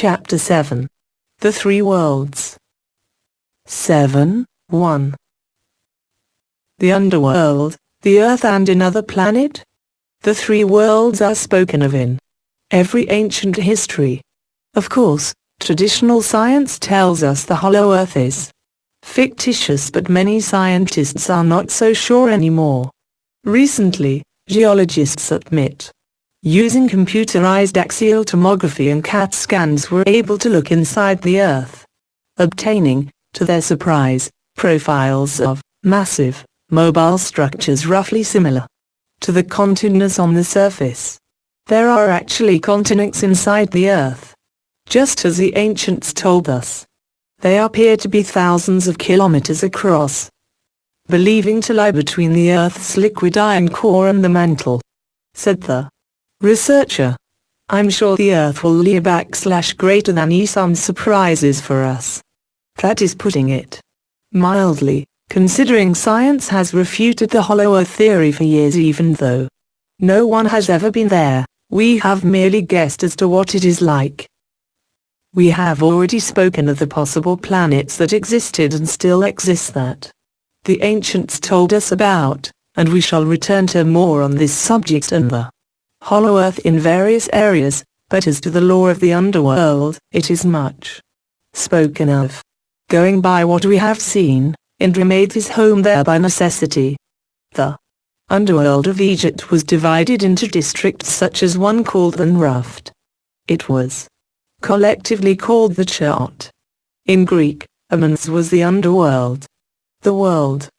Chapter 7. The Three Worlds. 7.1. The Underworld, the Earth and another planet? The three worlds are spoken of in every ancient history. Of course, traditional science tells us the hollow Earth is fictitious, but many scientists are not so sure anymore. Recently, geologists admit using computerized axial tomography and CAT scans were able to look inside the Earth, obtaining, to their surprise, profiles of massive, mobile structures roughly similar to the continents on the surface. There are actually continents inside the Earth, just as the ancients told us. They appear to be thousands of kilometers across, believing to lie between the Earth's liquid iron core and the mantle, said the researcher. I'm sure the Earth will lie / greater some surprises for us. That is putting it mildly, considering science has refuted the hollow Earth theory for years. Even though no one has ever been there, we have merely guessed as to what it is like. We have already spoken of the possible planets that existed and still exist that the ancients told us about, and we shall return to more on this subject and the hollow Earth in various areas, but as to the law of the Underworld, it is much spoken of. Going by what we have seen, Indra made his home there by necessity. The Underworld of Egypt was divided into districts such as one called the Nruft. It was collectively called the Chart. In Greek, Amons was the Underworld. The world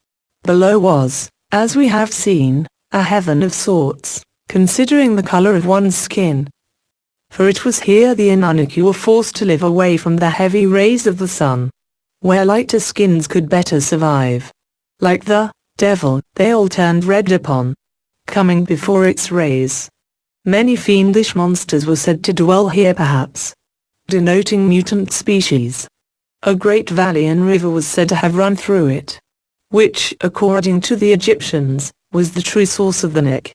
below was, as we have seen, a heaven of sorts, considering the color of one's skin. For it was here the Anunnaki were forced to live away from the heavy rays of the sun, where lighter skins could better survive. Like the devil, they all turned red upon coming before its rays. Many fiendish monsters were said to dwell here, perhaps denoting mutant species. A great valley and river was said to have run through it, which, according to the Egyptians, was the true source of the Nek.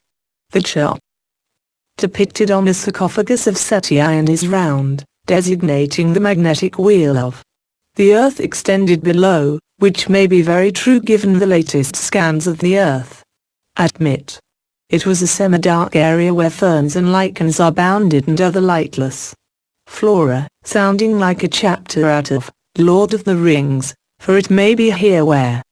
The chart, depicted on a sarcophagus of Seti and is round, designating the magnetic wheel of the Earth extended below, which may be very true given the latest scans of the Earth. Admit it was a semi-dark area where ferns and lichens are bounded and other lightless flora, sounding like a chapter out of Lord of the Rings, for it may be here where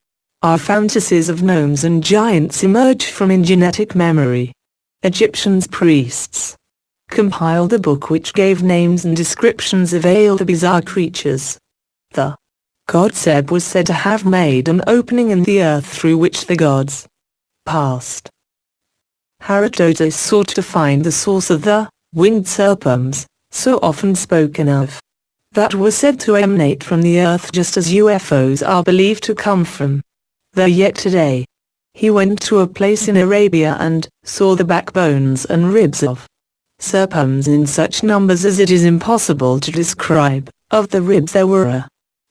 our fantasies of gnomes and giants emerge from in genetic memory. Egyptians' priests compiled a book which gave names and descriptions of all the bizarre creatures. The god Seb was said to have made an opening in the earth through which the gods passed. Herodotus sought to find the source of the winged serpents, so often spoken of, that were said to emanate from the earth just as UFOs are believed to come from there yet today. He went to a place in Arabia and saw the backbones and ribs of serpents in such numbers as it is impossible to describe. Of the ribs there were a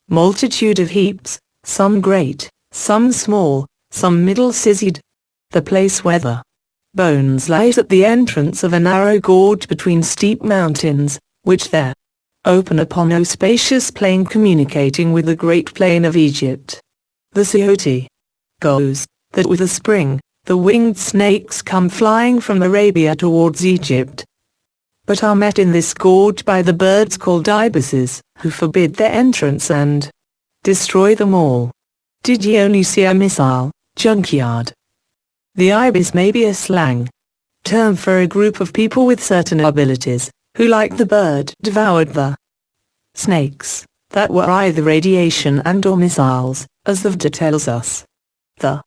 multitude of heaps, some great, some small, some middle-sized. The place where the bones lies at the entrance of a narrow gorge between steep mountains, which there open upon a spacious plain communicating with the great plain of Egypt. The Seoti goes that with a spring, the winged snakes come flying from Arabia towards Egypt, but are met in this gorge by the birds called ibises, who forbid their entrance and destroy them all. Did ye only see a missile, junkyard? The ibis may be a slang term for a group of people with certain abilities, who like the bird devoured the snakes, that were either radiation and or missiles, as the Veda tells us. The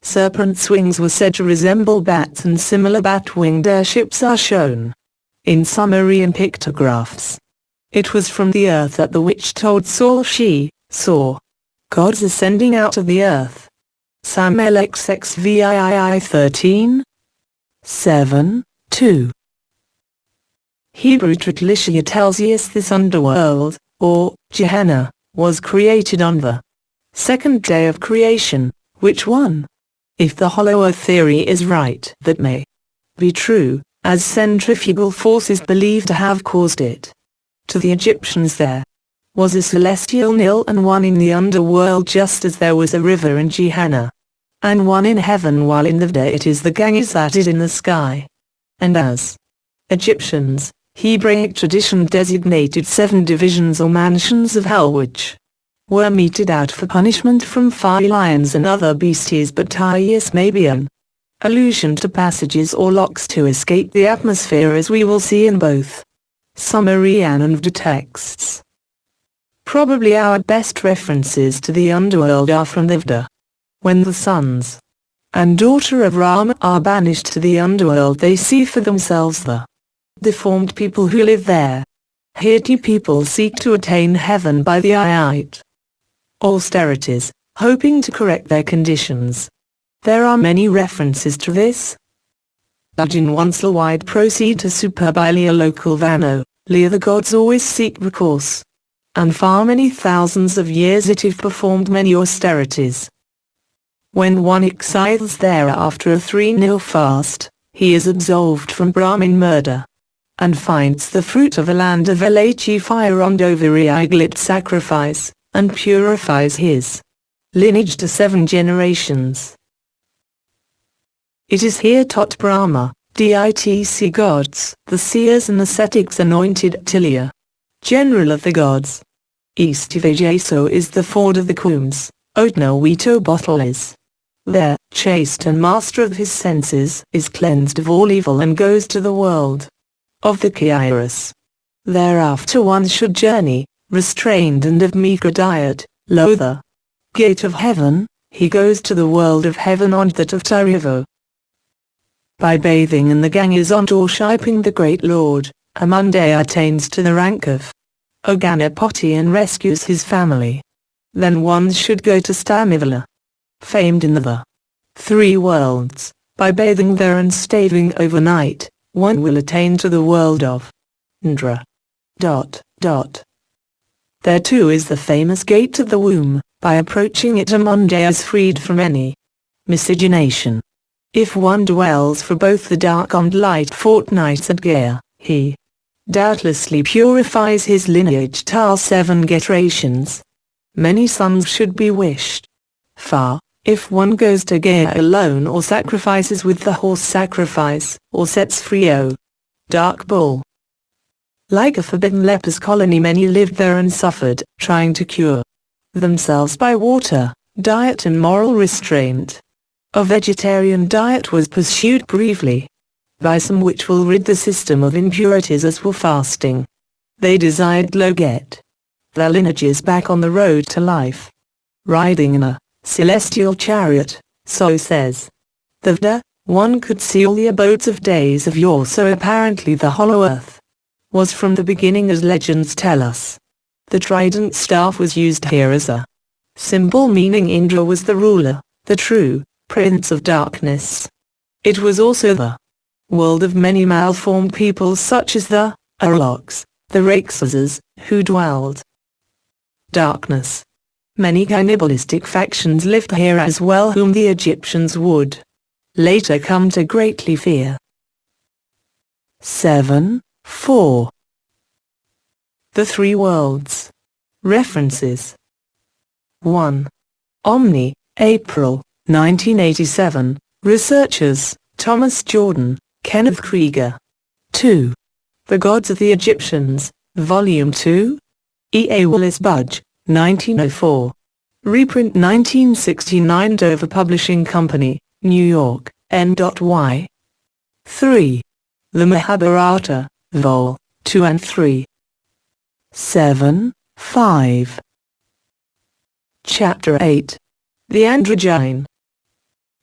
serpent's wings were said to resemble bats, and similar bat-winged airships are shown in Sumerian pictographs. It was from the earth that the witch told Saul she saw gods ascending out of the earth. Samuel XXVII 13. 7, 2. Hebrew tradition tells us this underworld, or Gehenna, was created on the second day of creation. Which one? If the hollow earth theory is right, that may be true, as centrifugal forces believed to have caused it. To the Egyptians there was a celestial Nile and one in the underworld, just as there was a river in Gehenna and one in heaven, while in the Veda it is the Ganges that is in the sky. And as Egyptians, Hebraic tradition designated 7 divisions or mansions of hell which were meted out for punishment from fiery lions and other beasties, but Tyus may be an allusion to passages or locks to escape the atmosphere, as we will see in both Sumerian and Veda texts. Probably our best references to the underworld are from the Veda. When the sons and daughter of Rama are banished to the underworld, they see for themselves the deformed people who live there. Hitty people seek to attain heaven by the Ayite austerities, hoping to correct their conditions. There are many references to this. In Wansel wide proceed to superbilia local vano, Leah the gods always seek recourse. And far many thousands of years it have performed many austerities. When one exciles there after a 3-nil fast, he is absolved from Brahmin murder, and finds the fruit of a land of Lh fire on Dovari sacrifice, and purifies his lineage to 7 generations. It is here taught Brahma, Ditc gods, the seers and ascetics anointed Tilia, general of the gods. Eastvajaso is the ford of the Coombs, Otnawito bottle is there, chaste and master of his senses, is cleansed of all evil and goes to the world of the Kairos. Thereafter one should journey, restrained and of meager diet, lo the gate of heaven, he goes to the world of heaven on that of Tarivo. By bathing in the Ganges and worshipping the great Lord, a Monday attains to the rank of Ganapati and rescues his family. Then one should go to Stamivala, famed in the 3 worlds. By bathing there and staying overnight, one will attain to the world of Indra. There too is the famous gate of the womb. By approaching it a Monday is freed from any miscegenation. If one dwells for both the dark and light fortnights at Gaya, he doubtlessly purifies his lineage till 7 generations. Many sons should be wished for, if one goes to Gaya alone or sacrifices with the horse sacrifice, or sets free dark bull. Like a forbidden lepers colony, many lived there and suffered, trying to cure themselves by water, diet and moral restraint. A vegetarian diet was pursued briefly by some, which will rid the system of impurities, as will fasting. They desired to get their lineages back on the road to life, riding in a celestial chariot, so says the Veda. One could see all the abodes of days of yore, so apparently the hollow earth was from the beginning, as legends tell us. The trident staff was used here as a symbol, meaning Indra was the ruler, the true prince of darkness. It was also the world of many malformed peoples, such as the Arloks, the Raksasas, who dwelled darkness. Many cannibalistic factions lived here as well, whom the Egyptians would later come to greatly fear. 7.4. The 3 worlds. References. 1. Omni, April, 1987. Researchers, Thomas Jordan, Kenneth Krieger. 2. The Gods of the Egyptians, Volume 2. E. A. Willis Budge, 1904. Reprint 1969. Dover Publishing Company, New York, N.Y. 3. The Mahabharata, Vol. 2 and 3. 7.5. Chapter 8. The Androgyne.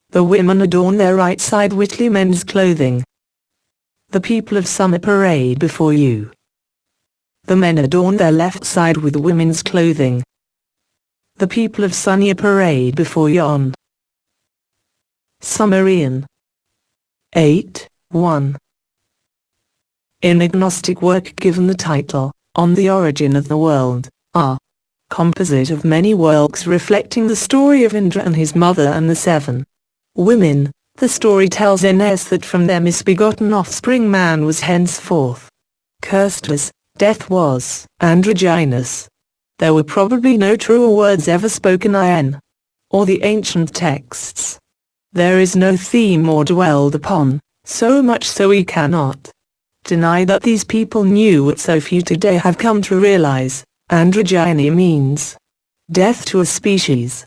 The women adorn their right side with men's clothing. The people of summer parade before you. The men adorn their left side with women's clothing. The people of Sunya parade before yon. Sumerian 8.1. In agnostic work given the title, On the Origin of the World, are composite of many works reflecting the story of Indra and his mother and the 7 women. The story tells Ines that from their misbegotten offspring man was henceforth cursed, as Death was androgynous. There were probably no truer words ever spoken in or the ancient texts. There is no theme or dwelled upon, so much so we cannot deny that these people knew what so few today have come to realize. Androgyne means death to a species.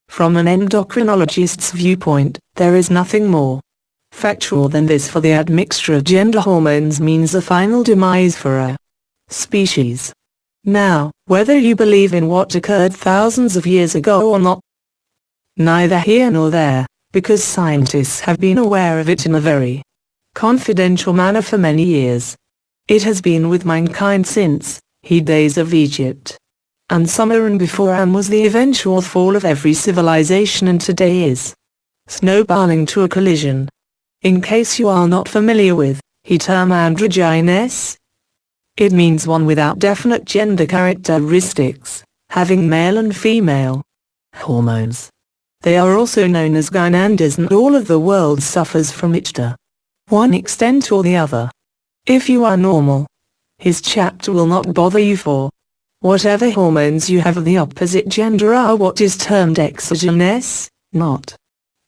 From an endocrinologist's viewpoint, there is nothing more factual than this, for the admixture of gender hormones means a final demise for a species. Now, whether you believe in what occurred thousands of years ago or not, neither here nor there, because scientists have been aware of it in a very confidential manner for many years. It has been with mankind since the days of Egypt and Sumer, and before was the eventual fall of every civilization, and today is snowballing to a collision. In case you are not familiar with the term androgynous, it means one without definite gender characteristics, having male and female hormones. They are also known as gynanders, and all of the world suffers from it to one extent or the other. If you are normal, his chapter will not bother you, for whatever hormones you have of the opposite gender are what is termed exogenous, not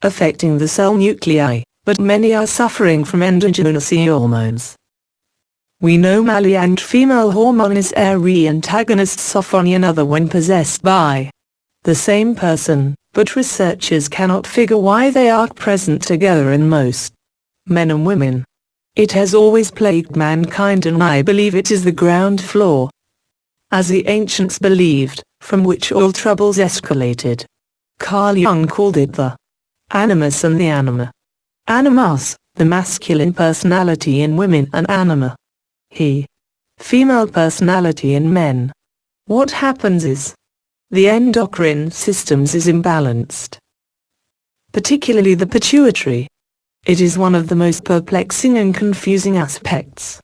affecting the cell nuclei, but many are suffering from endogenous hormones. We know male and female hormones are antagonists of one another when possessed by the same person, but researchers cannot figure why they are present together in most men and women. It has always plagued mankind, and I believe it is the ground floor, as the ancients believed, from which all troubles escalated. Carl Jung called it the animus and the anima. Animus, the masculine personality in women, and anima, female personality in men. What happens is, the endocrine systems is imbalanced, particularly the pituitary. It is one of the most perplexing and confusing aspects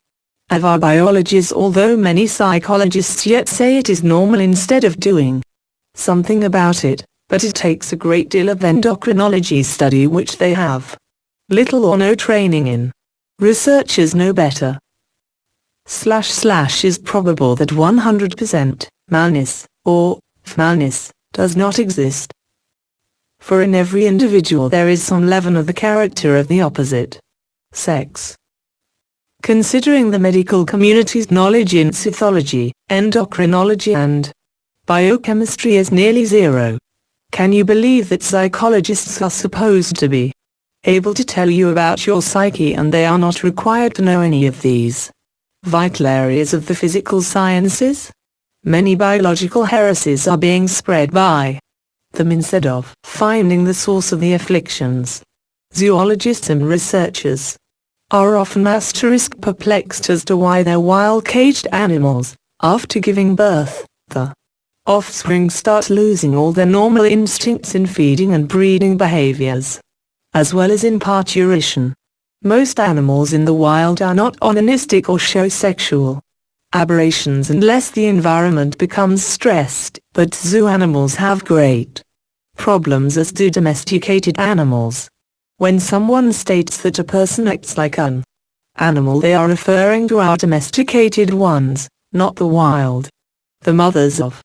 of our biologies, although many psychologists yet say it is normal instead of doing something about it, but it takes a great deal of endocrinology study which they have little or no training in. Researchers know better. / is probable that 100% maleness, or femaleness, does not exist. For in every individual there is some leaven of the character of the opposite sex. Considering the medical community's knowledge in cytology, endocrinology and biochemistry is nearly zero, can you believe that psychologists are supposed to be able to tell you about your psyche, and they are not required to know any of these vital areas of the physical sciences? Many biological heresies are being spread by them instead of finding the source of the afflictions. Zoologists and researchers are often perplexed as to why their wild-caged animals, after giving birth, the offspring start losing all their normal instincts in feeding and breeding behaviors, as well as in parturition. Most animals in the wild are not onanistic or show sexual aberrations unless the environment becomes stressed, but zoo animals have great problems, as do domesticated animals. When someone states that a person acts like an animal, they are referring to our domesticated ones, not the wild. The mothers of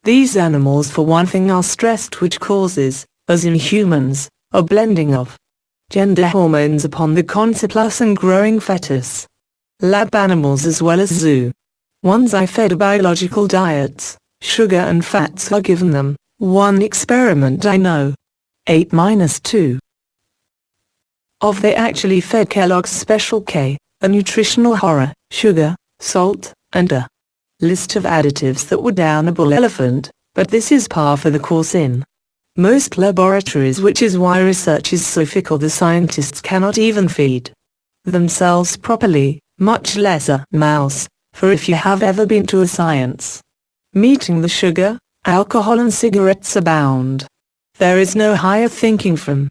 these animals, for one thing, are stressed, which causes, as in humans, a blending of gender hormones upon the conceptus and growing fetus. Lab animals as well as zoo ones are fed biological diets, sugar and fats are given them. One experiment I know, 8-2 of they actually fed Kellogg's Special K, a nutritional horror, sugar, salt, and a list of additives that would down a bull elephant, but this is par for the course in most laboratories, which is why research is so fickle. The scientists cannot even feed themselves properly, much less a mouse, for if you have ever been to a science meeting, the sugar, alcohol and cigarettes abound. There is no higher thinking from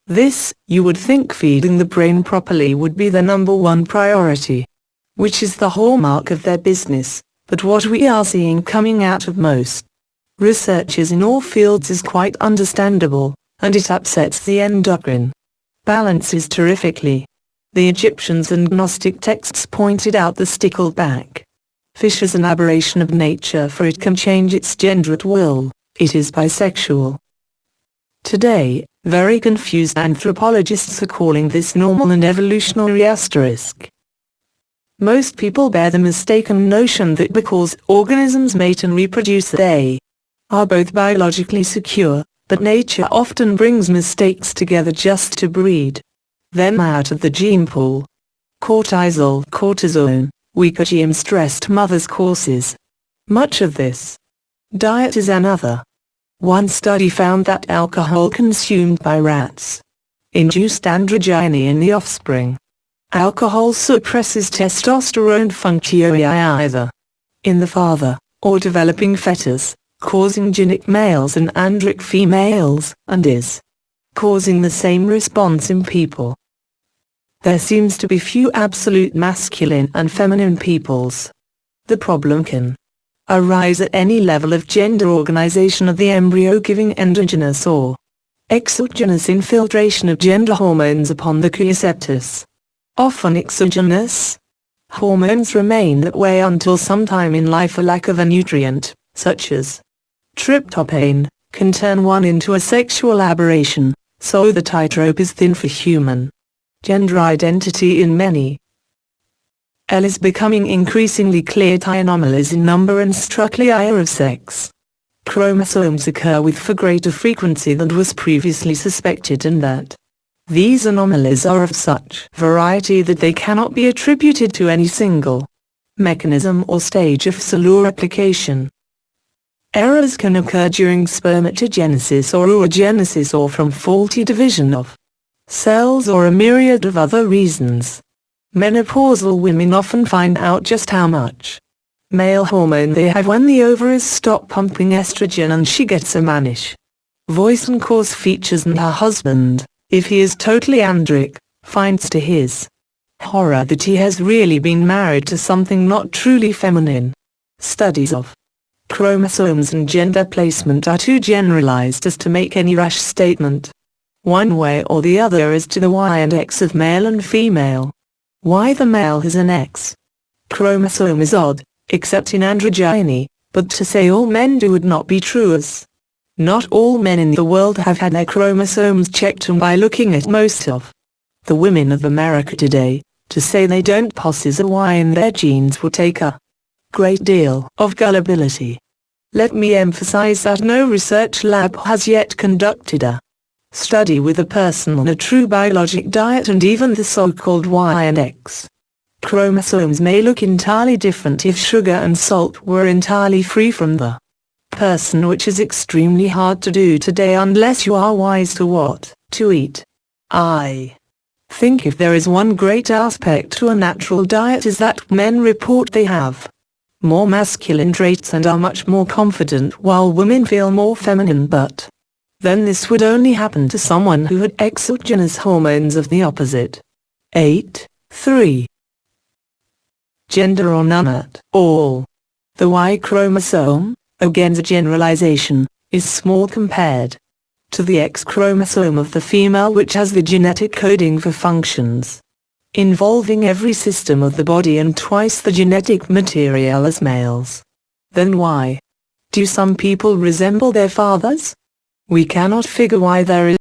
this. You would think feeding the brain properly would be the #1 priority, which is the hallmark of their business, but what we are seeing coming out of most researchers in all fields is quite understandable, and it upsets the endocrine balances terrifically. The Egyptians and Gnostic texts pointed out the stickleback Fish is an aberration of nature, for it can change its gender at will. It is bisexual. Today, very confused anthropologists are calling this normal and evolutionary asterisk. Most people bear the mistaken notion that because organisms mate and reproduce they are both biologically secure, but nature often brings mistakes together just to breed them out of the gene pool. Cortisol, cortisone, weaker gene-stressed mothers causes much of this. Diet is another. One study found that alcohol consumed by rats induced androgyne in the offspring. Alcohol suppresses testosterone function either in the father or developing fetus, causing gynic males and andric females, and is causing the same response in people. There seems to be few absolute masculine and feminine peoples. The problem can arise at any level of gender organization of the embryo, giving endogenous or exogenous infiltration of gender hormones upon the quioceptus. Often exogenous hormones remain that way until sometime in life a lack of a nutrient, such as tryptophan, can turn one into a sexual aberration, so the tightrope is thin for human gender identity in many. L is becoming increasingly clear anomalies in number and structure of sex chromosomes occur with far greater frequency than was previously suspected, and that these anomalies are of such variety that they cannot be attributed to any single mechanism or stage of cellular replication. Errors can occur during spermatogenesis or oogenesis, or from faulty division of cells, or a myriad of other reasons. Menopausal women often find out just how much male hormone they have when the ovaries stop pumping estrogen and she gets a mannish voice and coarse features, and her husband, if he is totally andric, finds to his horror that he has really been married to something not truly feminine. Studies of chromosomes and gender placement are too generalized as to make any rash statement one way or the other as to the Y and X of male and female. Why the male has an X chromosome is odd, except in androgyny, but to say all men do would not be true, as not all men in the world have had their chromosomes checked, and by looking at most of the women of America today, to say they don't possess a Y in their genes would take a great deal of gullibility. Let me emphasize that no research lab has yet conducted a study with a person on a true biologic diet, and even the so-called Y and X chromosomes may look entirely different if sugar and salt were entirely free from the person, which is extremely hard to do today unless you are wise to what to eat. I think if there is one great aspect to a natural diet is that men report they have more masculine traits and are much more confident, while women feel more feminine, but then this would only happen to someone who had exogenous hormones of the opposite. 8.3. Gender or none at all. The Y chromosome, again a generalization, is small compared to the X chromosome of the female, which has the genetic coding for functions involving every system of the body and twice the genetic material as males. Then why do some people resemble their fathers? We cannot figure why there is